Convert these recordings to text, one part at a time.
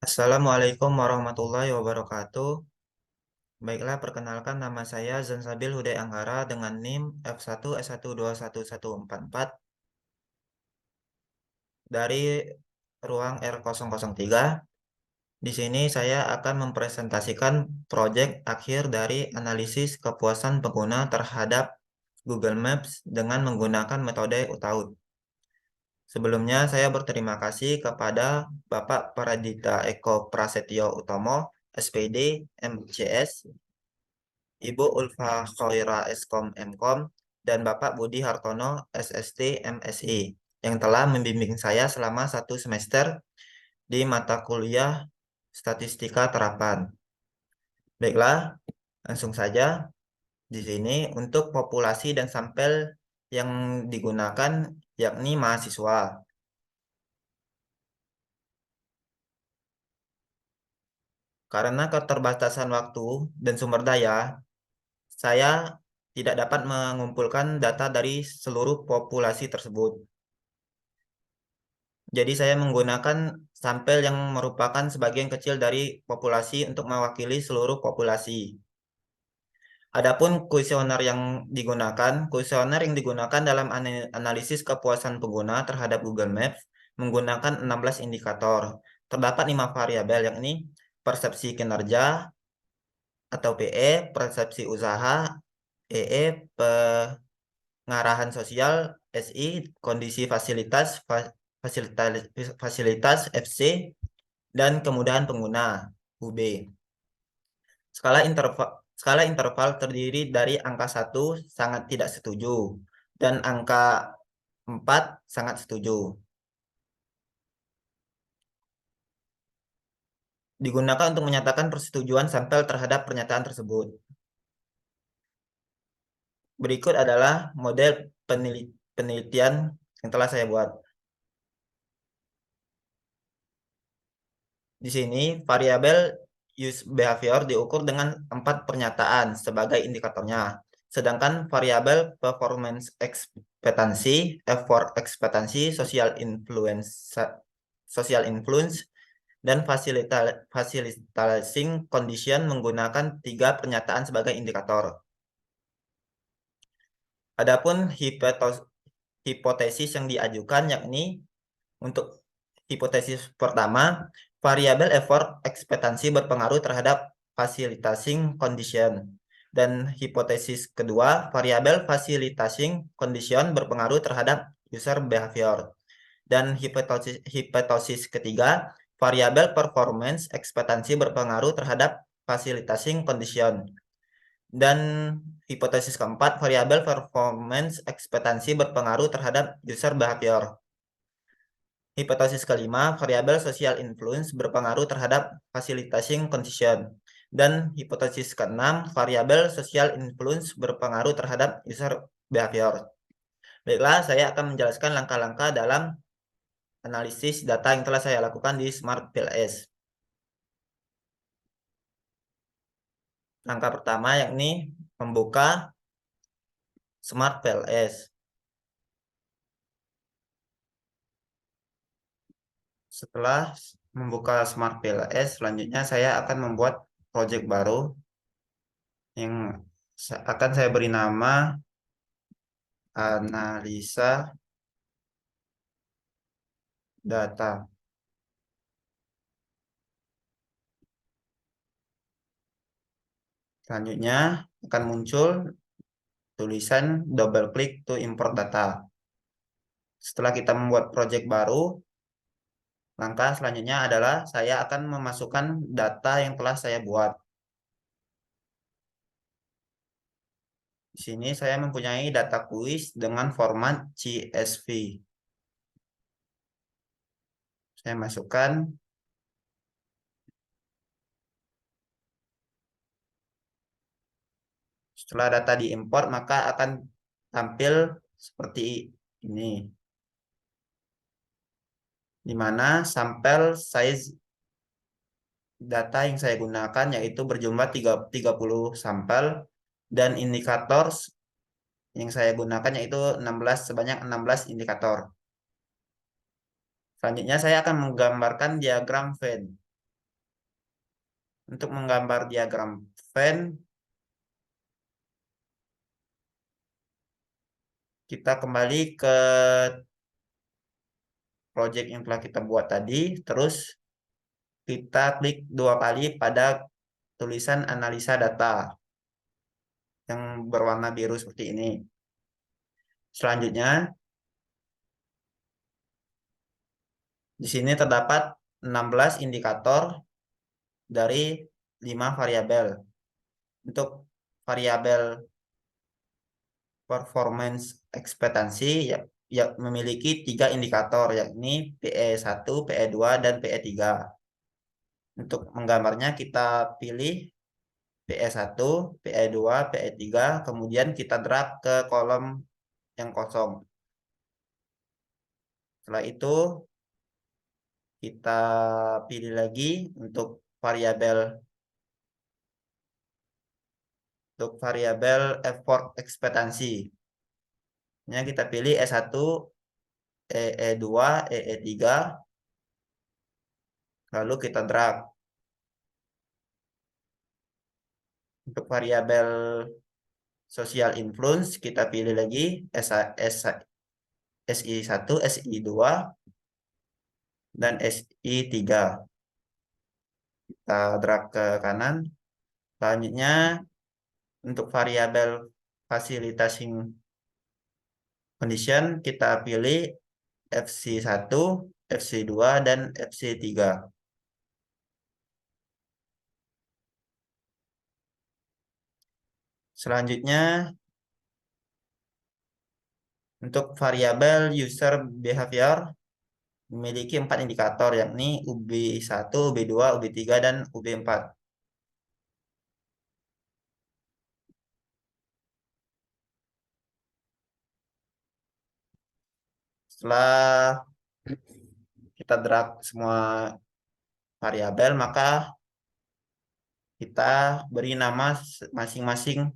Assalamualaikum warahmatullahi wabarakatuh. Baiklah, perkenalkan nama saya Zansabil Huday Anggara dengan NIM F1S1211144 dari ruang R003. Di sini saya akan mempresentasikan proyek akhir dari analisis kepuasan pengguna terhadap Google Maps dengan menggunakan metode UTAUT. Sebelumnya, saya berterima kasih kepada Bapak Pradita Eko Prasetyo Utomo, SPD, MCS, Ibu Ulfa Khoira Eskom Mkom, dan Bapak Budi Hartono SST MSI yang telah membimbing saya selama 1 semester di mata kuliah Statistika Terapan. Baiklah, langsung saja di sini untuk populasi dan sampel yang digunakan yakni mahasiswa. Karena keterbatasan waktu dan sumber daya, saya tidak dapat mengumpulkan data dari seluruh populasi tersebut. Jadi saya menggunakan sampel yang merupakan sebagian kecil dari populasi untuk mewakili seluruh populasi. Adapun kuesioner yang digunakan dalam analisis kepuasan pengguna terhadap Google Maps menggunakan 16 indikator. Terdapat 5 variabel yakni persepsi kinerja atau PE, persepsi usaha, EE, pengarahan sosial, SI, kondisi fasilitas, fasilitas, fasilitas FC, dan kemudahan pengguna, UB. Skala interval terdiri dari angka 1 sangat tidak setuju dan angka 4 sangat setuju. Digunakan untuk menyatakan persetujuan sampel terhadap pernyataan tersebut. Berikut adalah model penelitian yang telah saya buat. Di sini, variabel use behavior diukur dengan 4 pernyataan sebagai indikatornya. Sedangkan variabel performance ekspektansi, effort ekspektansi, social influence, dan facilitating condition menggunakan 3 pernyataan sebagai indikator. Adapun hipotesis yang diajukan yakni untuk hipotesis pertama, variabel effort ekspektansi berpengaruh terhadap facilitating condition. Dan hipotesis kedua, variabel facilitating condition berpengaruh terhadap user behavior. Dan hipotesis ketiga, variabel performance ekspektansi berpengaruh terhadap facilitating condition. Dan hipotesis keempat, variabel performance ekspektansi berpengaruh terhadap user behavior. Hipotesis kelima, variabel social influence berpengaruh terhadap facilitating condition. Dan hipotesis keenam, variabel social influence berpengaruh terhadap user behavior. Baiklah, saya akan menjelaskan langkah-langkah dalam analisis data yang telah saya lakukan di Smart PLS. Langkah pertama yakni membuka Smart PLS. Setelah membuka Smart PLS, selanjutnya saya akan membuat project baru yang akan saya beri nama analisa data. Selanjutnya akan muncul tulisan double click to import data. Setelah kita membuat project baru, langkah selanjutnya adalah saya akan memasukkan data yang telah saya buat. Di sini saya mempunyai data kuis dengan format CSV. Saya masukkan. Setelah data diimport, maka akan tampil seperti ini. Di mana sampel size data yang saya gunakan yaitu berjumlah 30 sampel dan indikator yang saya gunakan yaitu sebanyak 16 indikator. Selanjutnya saya akan menggambarkan diagram Venn. Untuk menggambar diagram Venn, kita kembali ke project yang telah kita buat tadi, terus kita klik 2 kali pada tulisan analisa data yang berwarna biru seperti ini. Selanjutnya, di sini terdapat 16 indikator dari 5 variabel. Untuk variabel performance ekspektasi ya memiliki 3 indikator, yakni PE1, PE2, dan PE3. Untuk menggambarnya kita pilih PE1, PE2, PE3, kemudian kita drag ke kolom yang kosong. Setelah itu kita pilih lagi untuk variabel effort ekspektasi. Kita pilih E1, EE2, EE3, lalu kita drag. Untuk variabel social influence kita pilih lagi SI1, SI2, dan SI3. Kita drag ke kanan. Selanjutnya untuk variabel facilitating condition kita pilih FC1, FC2, dan FC3. Selanjutnya untuk variabel user behavior memiliki 4 indikator, yakni UB1, UB2, UB3, dan UB4. Setelah kita drag semua variabel, maka kita beri nama masing-masing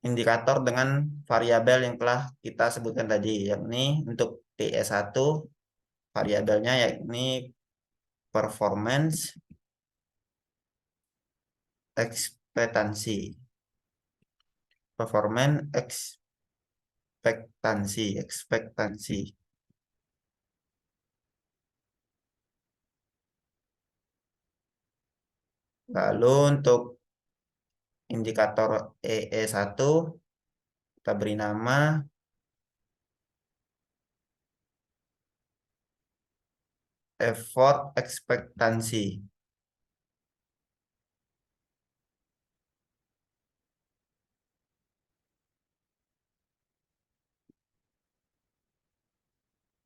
indikator dengan variabel yang telah kita sebutkan tadi, yakni untuk PE1 variabelnya yakni performance ekspektansi. Ekspektansi. Lalu untuk indikator EE1 kita beri nama effort ekspektansi.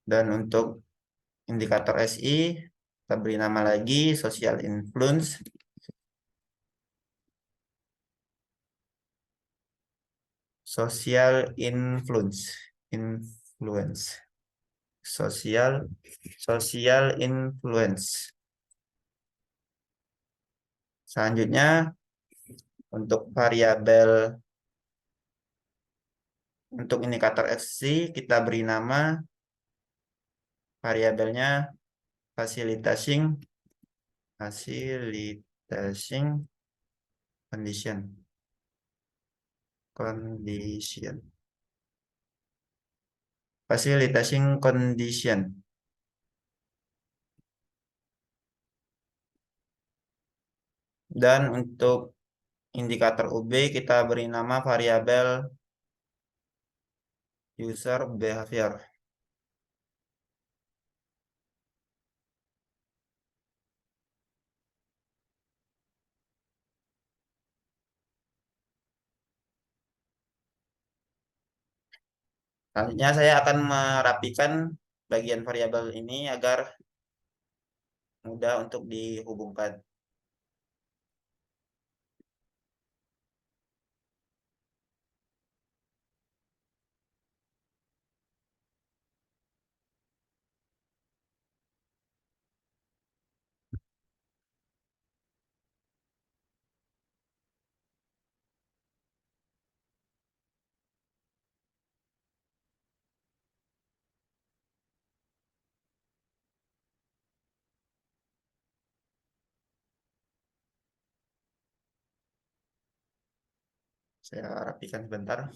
Dan untuk indikator SI kita beri nama lagi social influence. Social influence. Social influence. Selanjutnya untuk indikator FC kita beri nama variabelnya facilitating condition. Facilitating condition. Dan untuk indikator UB kita beri nama variabel user behavior. Selanjutnya saya akan merapikan bagian variabel ini agar mudah untuk dihubungkan. Saya rapikan sebentar.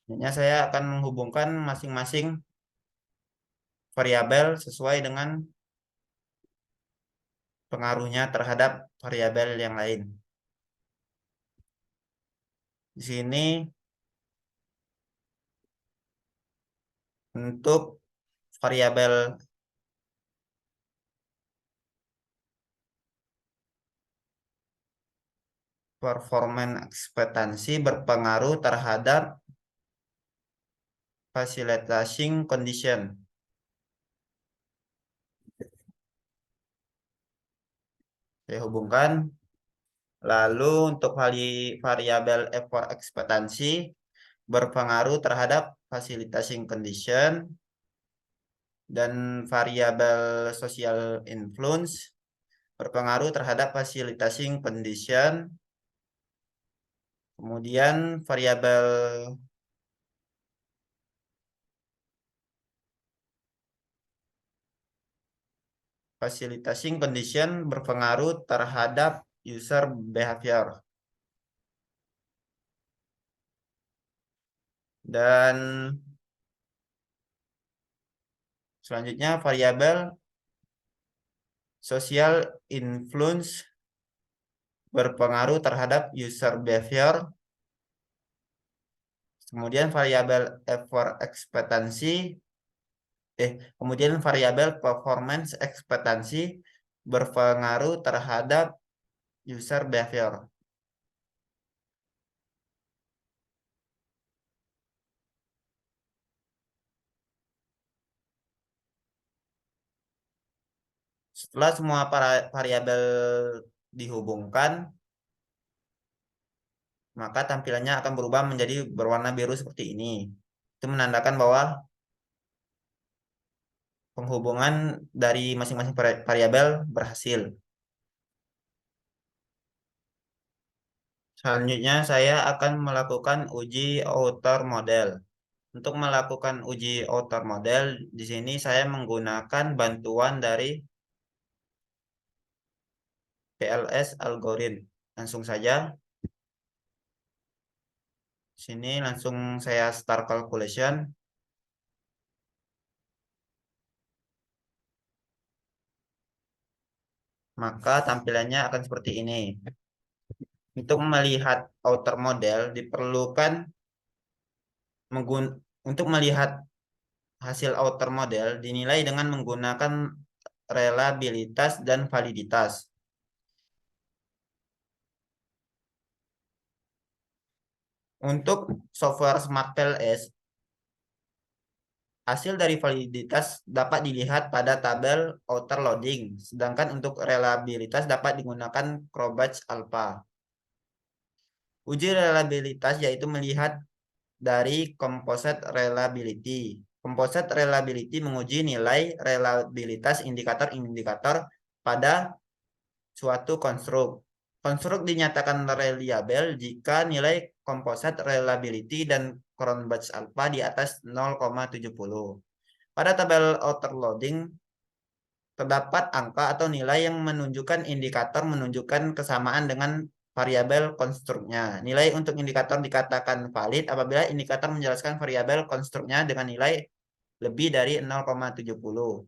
Selanjutnya saya akan menghubungkan masing-masing variabel sesuai dengan pengaruhnya terhadap variabel yang lain. Di sini untuk variabel performance ekspektansi berpengaruh terhadap facilitating condition. Saya hubungkan. Lalu untuk variabel effort ekspektansi berpengaruh terhadap facilitating condition, dan variabel social influence berpengaruh terhadap facilitating condition. Kemudian variabel facilitating condition berpengaruh terhadap user behavior. Dan selanjutnya variabel social influence berpengaruh terhadap user behavior. Kemudian variabel effort ekspektansi kemudian variabel performance ekspektansi berpengaruh terhadap user behavior. Setelah semua variabel dihubungkan, maka tampilannya akan berubah menjadi berwarna biru seperti ini. Itu menandakan bahwa penghubungan dari masing-masing variabel berhasil. Selanjutnya saya akan melakukan uji outer model. Untuk melakukan uji outer model, di sini saya menggunakan bantuan dari PLS algorithm. Langsung saja. Sini langsung saya start calculation. Maka tampilannya akan seperti ini. Untuk melihat outer model diperlukan untuk melihat hasil outer model dinilai dengan menggunakan reliabilitas dan validitas. Untuk software Smart PLS, hasil dari validitas dapat dilihat pada tabel outer loading, sedangkan untuk reliabilitas dapat digunakan Crobach Alpha. Uji reliabilitas yaitu melihat dari composite reliability. Composite reliability menguji nilai reliabilitas indikator-indikator pada suatu konstruk. Konstruk dinyatakan reliable jika nilai composite reliability dan Cronbach alpha di atas 0,70. Pada tabel outer loading terdapat angka atau nilai yang menunjukkan indikator menunjukkan kesamaan dengan variabel konstruknya. Nilai untuk indikator dikatakan valid apabila indikator menjelaskan variabel konstruknya dengan nilai lebih dari 0,70.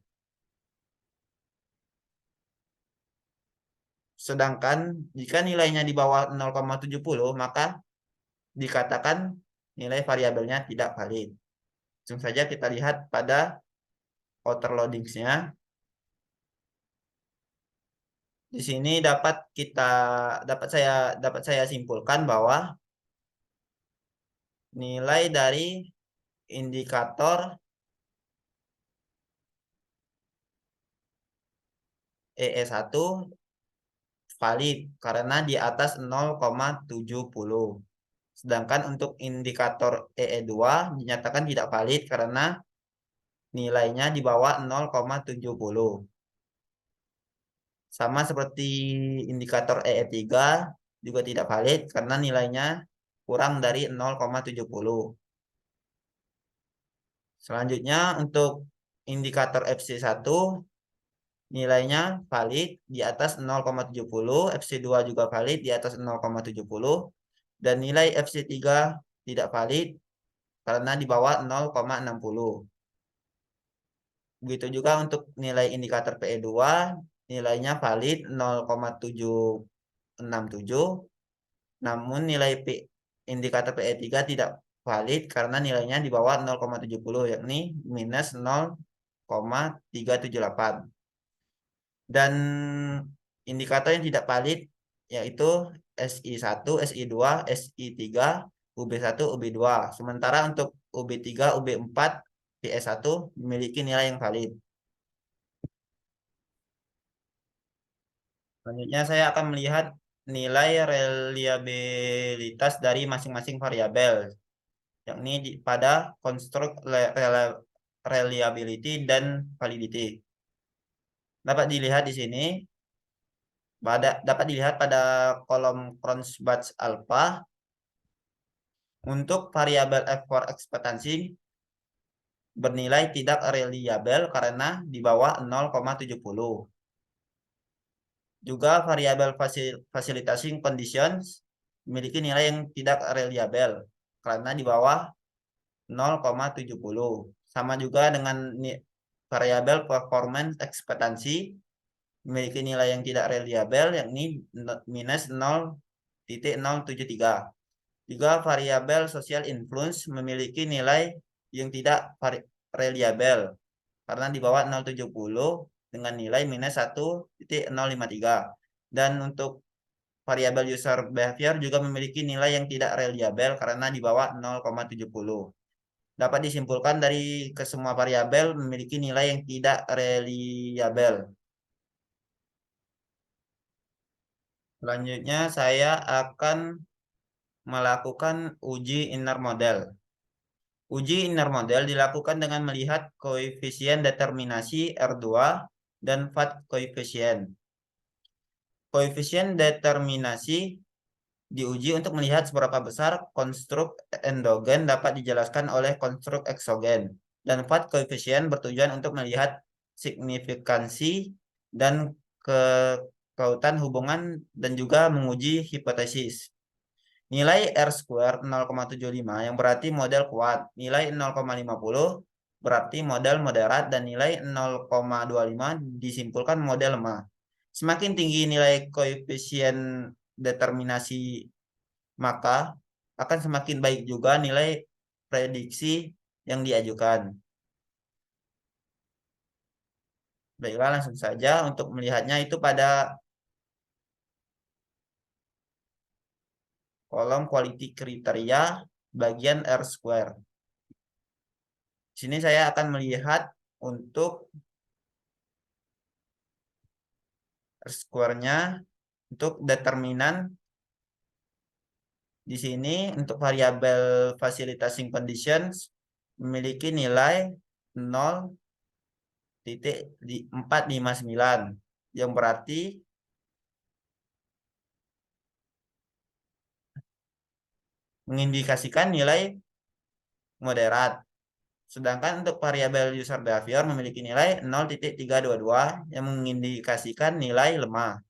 Sedangkan jika nilainya di bawah 0,70, maka dikatakan nilai variabelnya tidak valid. Langsung saja kita lihat pada outer loadings-nya. Di sini dapat saya simpulkan bahwa nilai dari indikator EE1 valid karena di atas 0,70. Sedangkan untuk indikator EE2 dinyatakan tidak valid karena nilainya di bawah 0,70. Sama seperti indikator EE3 juga tidak valid karena nilainya kurang dari 0,70. Selanjutnya untuk indikator FC1 nilainya valid di atas 0,70, FC2 juga valid di atas 0,70, dan nilai FC3 tidak valid karena di bawah 0,60. Begitu juga untuk nilai indikator PE2, nilainya valid 0,767, namun nilai indikator PE3 tidak valid karena nilainya di bawah 0,70, yakni minus 0,378. Dan indikator yang tidak valid yaitu SI1, SI2, SI3, UB1, UB2. Sementara untuk UB3, UB4, PS1 memiliki nilai yang valid. Selanjutnya saya akan melihat nilai reliabilitas dari masing-masing variabel, yakni pada konstruk reliability dan validity. Dapat dilihat di sini, dapat dilihat pada kolom Cronbach alpha untuk variabel F4 ekspektasi bernilai tidak reliable karena di bawah 0,70. Juga variabel facilitating conditions memiliki nilai yang tidak reliable karena di bawah 0,70. Sama juga dengan variabel performance ekspektasi memiliki nilai yang tidak reliable yakni minus 0,073. Juga variabel social influence memiliki nilai yang tidak reliable karena di bawah 0,70 dengan nilai minus 1,053. Dan untuk variabel user behavior juga memiliki nilai yang tidak reliable karena di bawah 0,70. Dapat disimpulkan dari kesemua variabel memiliki nilai yang tidak reliable. Selanjutnya saya akan melakukan uji inner model. Uji inner model dilakukan dengan melihat koefisien determinasi R2 dan VAT koefisien. Koefisien determinasi diuji untuk melihat seberapa besar konstruk endogen dapat dijelaskan oleh konstruk eksogen. Dan VAT koefisien bertujuan untuk melihat signifikansi dan kekautan hubungan dan juga menguji hipotesis. Nilai R square 0,75 yang berarti model kuat. Nilai 0,50 berarti model moderat dan nilai 0,25 disimpulkan model lemah. Semakin tinggi nilai koefisien determinasi maka akan semakin baik juga nilai prediksi yang diajukan. Baiklah, langsung saja untuk melihatnya itu pada kolom quality kriteria bagian R square. Di sini saya akan melihat untuk R square-nya untuk determinan di sini untuk variabel facilitating conditions memiliki nilai 0,459 yang berarti mengindikasikan nilai moderat. Sedangkan untuk variabel user behavior memiliki nilai 0,322 yang mengindikasikan nilai lemah.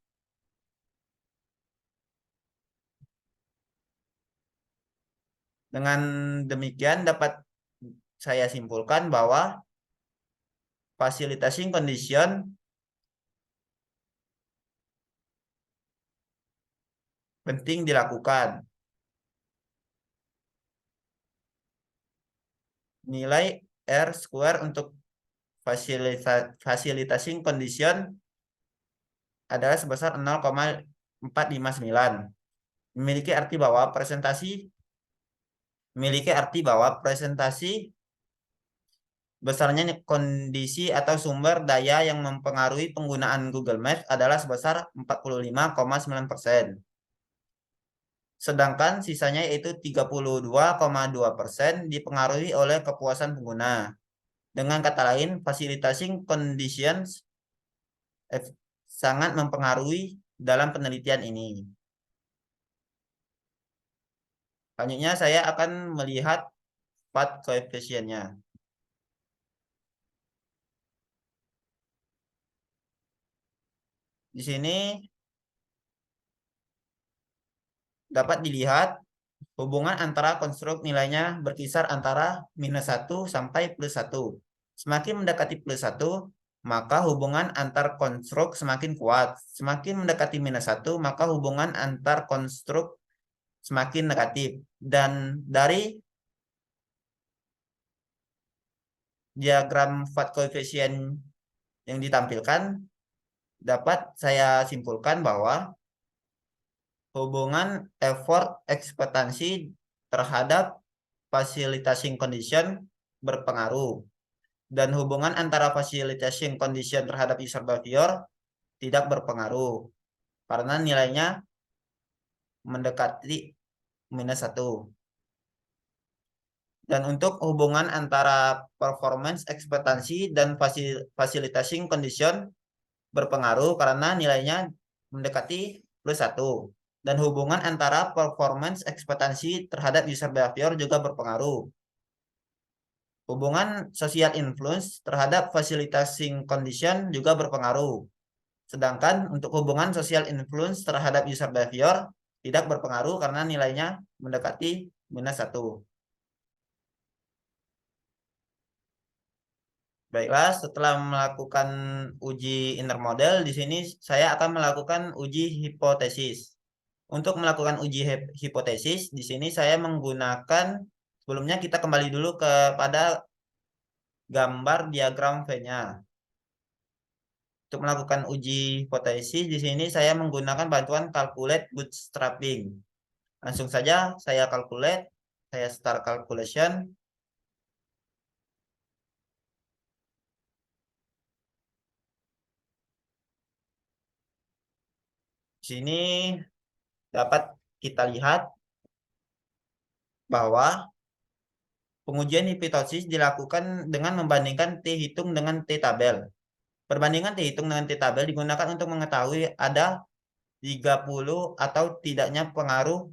Dengan demikian dapat saya simpulkan bahwa facilitating condition penting dilakukan. Nilai R square untuk facilitating condition adalah sebesar 0,459. Memiliki arti bahwa presentasi besarnya kondisi atau sumber daya yang mempengaruhi penggunaan Google Maps adalah sebesar 45,9%. Sedangkan sisanya yaitu 32,2% dipengaruhi oleh kepuasan pengguna. Dengan kata lain, facilitating conditions sangat mempengaruhi dalam penelitian ini. Selanjutnya saya akan melihat VAT koefisiennya. Di sini dapat dilihat hubungan antara konstruk nilainya berkisar antara -1 sampai +1. Semakin mendekati +1, maka hubungan antar konstruk semakin kuat. Semakin mendekati -1, maka hubungan antar konstruk semakin negatif. Dan dari diagram Fat koefisien yang ditampilkan, dapat saya simpulkan bahwa hubungan effort ekspektasi terhadap facilitating condition berpengaruh. Dan hubungan antara facilitating condition terhadap user behavior tidak berpengaruh. Karena nilainya mendekati -1. Dan untuk hubungan antara performance ekspektasi dan facilitating condition berpengaruh karena nilainya mendekati +1. Dan hubungan antara performance ekspektasi terhadap user behavior juga berpengaruh. Hubungan social influence terhadap facilitating condition juga berpengaruh. Sedangkan untuk hubungan social influence terhadap user behavior tidak berpengaruh karena nilainya mendekati -1. Baiklah, setelah melakukan uji inner model, di sini saya akan melakukan uji hipotesis. Untuk melakukan uji hipotesis, di sini saya menggunakan, sebelumnya kita kembali dulu kepada gambar diagram V-nya. Untuk melakukan uji hipotesis, di sini saya menggunakan bantuan calculate bootstrapping. Langsung saja saya calculate, saya start calculation. Di sini dapat kita lihat bahwa pengujian hipotesis dilakukan dengan membandingkan T hitung dengan T tabel. Perbandingan T hitung dengan T tabel digunakan untuk mengetahui ada 30 atau tidaknya pengaruh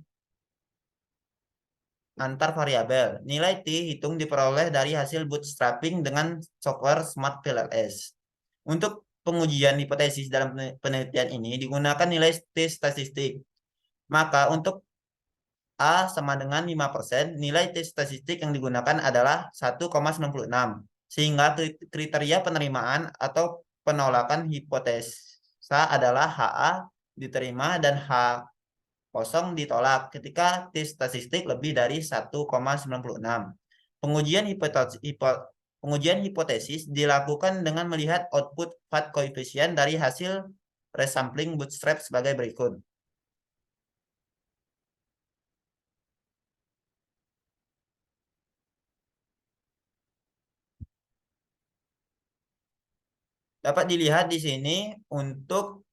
antar variabel. Nilai T hitung diperoleh dari hasil bootstrapping dengan software Smart PLS. Untuk pengujian hipotesis dalam penelitian ini digunakan nilai T statistik. Maka untuk A sama dengan 5%, nilai T statistik yang digunakan adalah 1,96. Sehingga kriteria penerimaan atau penolakan hipotesa adalah HA diterima dan H kosong ditolak ketika T statistik lebih dari 1,96. Pengujian hipotesis dilakukan dengan melihat output Fat koefisien dari hasil resampling bootstrap sebagai berikut. Dapat dilihat di sini untuk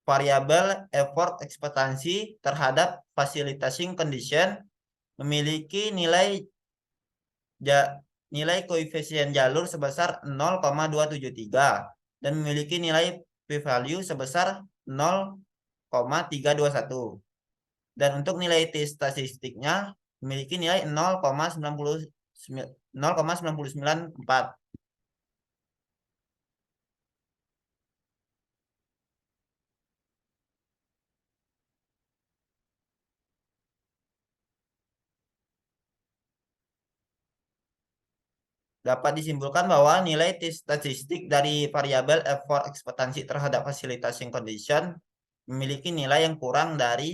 variabel effort ekspektasi terhadap facilitating condition memiliki nilai koefisien jalur sebesar 0,273 dan memiliki nilai p-value sebesar 0,321. Dan untuk nilai T statistiknya memiliki nilai 0,994. Dapat disimpulkan bahwa nilai T statistik dari variabel effort ekspektasi terhadap facilitating condition memiliki nilai yang kurang dari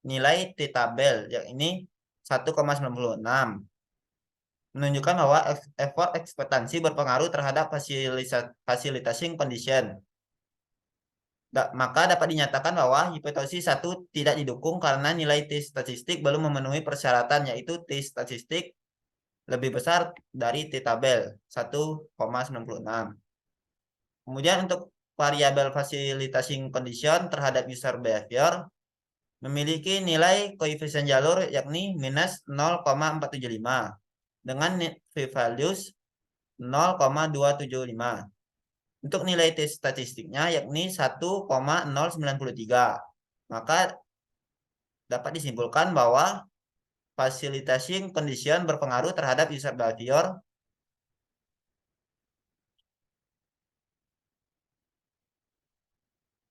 nilai T tabel, yakni 1,96. Menunjukkan bahwa effort ekspektasi berpengaruh terhadap facilitating condition. Maka dapat dinyatakan bahwa hipotesis 1 tidak didukung karena nilai T statistik belum memenuhi persyaratan, yaitu T statistik lebih besar dari T tabel 1,96. Kemudian untuk variabel facilitating condition terhadap user behavior memiliki nilai koefisien jalur yakni -0,475 dengan p-values 0,275. Untuk nilai T statistiknya yakni 1,093. Maka dapat disimpulkan bahwa facilitating condition berpengaruh terhadap user behavior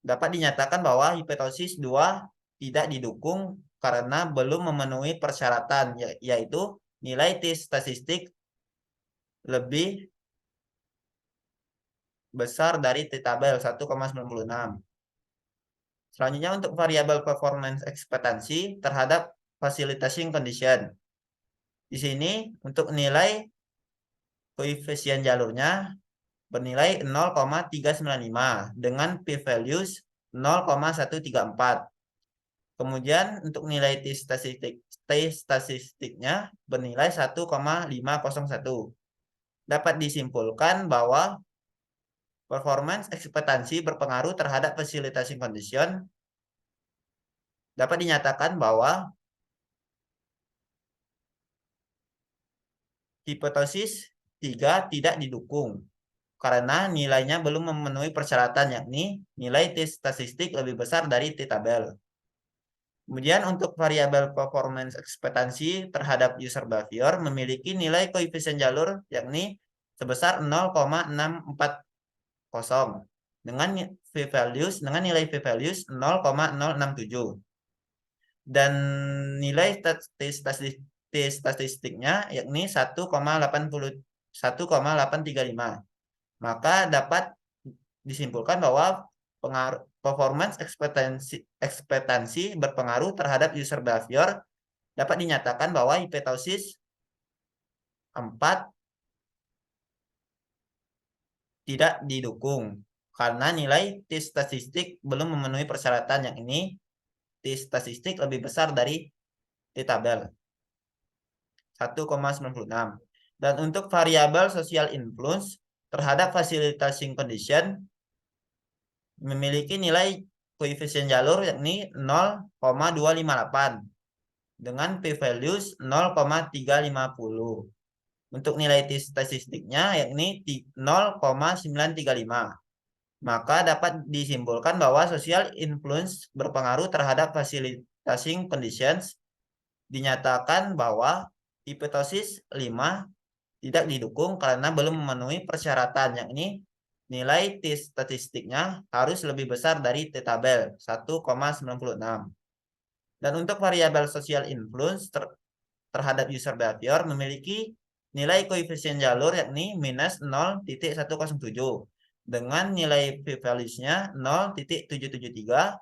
Dapat dinyatakan bahwa hipotesis 2 tidak didukung karena belum memenuhi persyaratan, yaitu nilai T statistik lebih besar dari T tabel 1,96. Selanjutnya untuk variabel performance ekspektansi terhadap facilitating condition. Di sini untuk nilai koefisien jalurnya bernilai 0,395 dengan p-values 0,134. Kemudian untuk nilai T statistiknya bernilai 1,501. Dapat disimpulkan bahwa performance ekspektansi berpengaruh terhadap facilitating condition. Dapat dinyatakan bahwa hipotesis 3 tidak didukung karena nilainya belum memenuhi persyaratan, yakni nilai T statistik lebih besar dari T tabel. Kemudian untuk variabel performance ekspektansi terhadap user behavior memiliki nilai koefisien jalur yakni sebesar 0,640 dengan nilai p-values 0,067 dan nilai statistiknya yakni 1,835. Maka dapat disimpulkan bahwa performance ekspektansi berpengaruh terhadap user behavior. Dapat dinyatakan bahwa hipotesis 4 tidak didukung karena nilai T statistik belum memenuhi persyaratan, yang ini T statistik lebih besar dari T tabel 1,96. Dan untuk variabel social influence terhadap facilitating condition memiliki nilai koefisien jalur yakni 0,258 dengan p-values 0,350. Untuk nilai T statistiknya yakni 0,935. Maka dapat disimpulkan bahwa social influence berpengaruh terhadap facilitating conditions. Dinyatakan bahwa hipotesis 5 tidak didukung karena belum memenuhi persyaratan, yakni nilai T statistiknya harus lebih besar dari T tabel 1,96. Dan untuk variabel social influence terhadap user behavior memiliki nilai koefisien jalur yakni minus 0,107 dengan nilai p-values-nya 0,773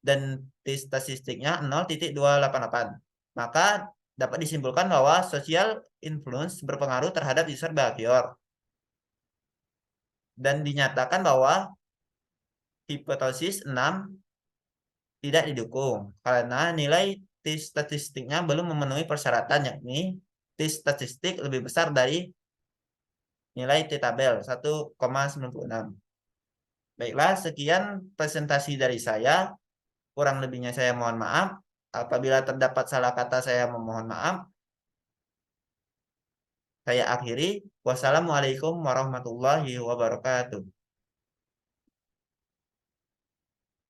dan T statistiknya 0,288. Maka dapat disimpulkan bahwa social influence berpengaruh terhadap user behavior. Dan dinyatakan bahwa hipotesis 6 tidak didukung karena nilai T statistiknya belum memenuhi persyaratan, yakni T statistik lebih besar dari nilai T tabel 1,96. Baiklah, sekian presentasi dari saya. Kurang lebihnya saya mohon maaf. Apabila terdapat salah kata saya memohon maaf. Saya akhiri. Wassalamualaikum warahmatullahi wabarakatuh.